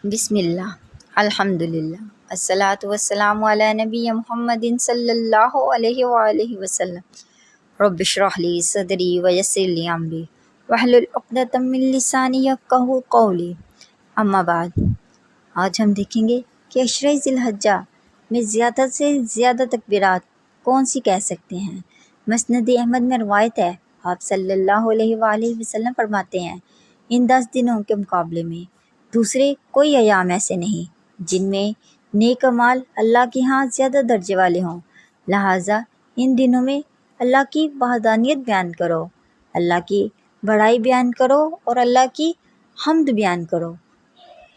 بسم اللہ، الحمد للہ، الصلاۃ والسلام علی نبی محمد صلی اللہ علیہ وآلہ وسلم۔ رب اشرح لی صدری ویسر لی امری واحلل عقدۃ من لسانی یفقہوا قولی۔ اما بعد، آج ہم دیکھیں گے کہ عشرہ ذی الحجہ میں زیادہ سے زیادہ تکبیرات کون سی کہہ سکتے ہیں۔ مسند احمد میں روایت ہے، آپ صلی اللہ علیہ وآلہ وسلم فرماتے ہیں، ان 10 دنوں کے مقابلے میں دوسرے کوئی ایام ایسے نہیں جن میں نیک اعمال اللہ کے ہاں زیادہ درجے والے ہوں، لہٰذا ان دنوں میں اللہ کی وحدانیت بیان کرو، اللہ کی بڑائی بیان کرو اور اللہ کی حمد بیان کرو۔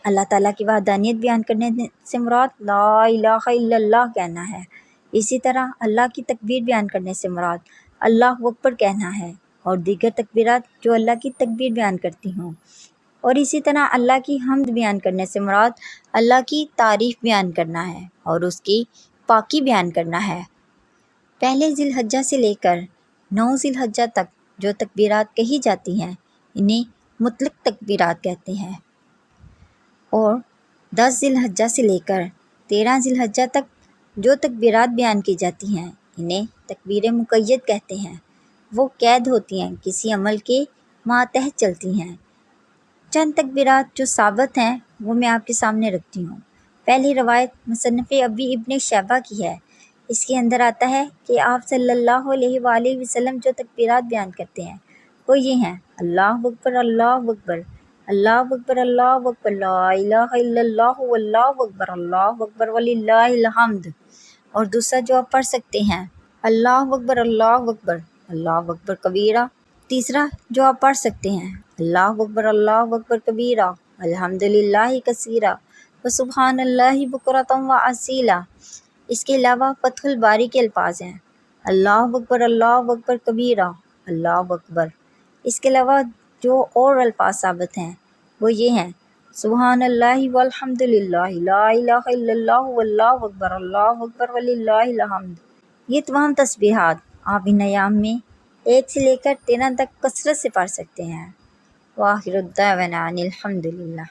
اللہ تعالیٰ کی وحدانیت بیان کرنے سے مراد لا الہ الا اللہ کہنا ہے۔ اسی طرح اللہ کی تکبیر بیان کرنے سے مراد اللہ اکبر کہنا ہے اور دیگر تکبیرات جو اللہ کی تکبیر بیان کرتی ہوں، اور اسی طرح اللہ کی حمد بیان کرنے سے مراد اللہ کی تعریف بیان کرنا ہے اور اس کی پاکی بیان کرنا ہے۔ پہلے ذی الحجہ سے لے کر 9 ذی الحجہ تک جو تکبیرات کہی جاتی ہیں انہیں مطلق تکبیرات کہتے ہیں، اور 10 ذی الحجہ سے لے کر 13 ذی الحجہ تک جو تکبیرات بیان کی جاتی ہیں انہیں تکبیر مقید کہتے ہیں۔ وہ قید ہوتی ہیں، کسی عمل کے ماتحت چلتی ہیں۔ چند تکبیرات جو ثابت ہیں وہ میں آپ کے سامنے رکھتی ہوں۔ پہلی روایت مصنف ابی ابن شیبہ کی ہے۔ اس کے اندر آتا ہے کہ آپ صلی اللہ علیہ وآلہ وسلم جو تکبیرات بیان کرتے ہیں وہ یہ ہیں: اللہ اکبر، اللہ اکبر، اللہ اکبر، اللہ اکبر، لا الہ الا اللہ واللہ اکبر، اللہ اکبر وللہ الحمد۔ اور دوسرا جو آپ پڑھ سکتے ہیں: اللہ اکبر، اللہ اکبر، اللہ اکبر کبیرہ۔ تیسرا جو آپ پڑھ سکتے ہیں: اللہ اکبر کبیرہ، الحمد للہ کثیرہ، وسبحان اللہ بکرۃ واسیلہ۔ اس کے علاوہ فتح الباری کے الفاظ ہیں: اللہ اکبر کبیرہ، اللہ اکبر۔ اس کے علاوہ جو اور الفاظ ثابت ہیں وہ یہ ہیں: سبحان اللہ والحمد للہ، لا الہ الا اللہ واللہ اکبر، اللہ اکبر وللہ الحمد۔ یہ تمام تسبیحات آپ ان ایام میں 1 سے لے کر 13 تک کثرت سے پڑھ سکتے ہیں۔ وآخر الدعوانا ان الحمد للہ۔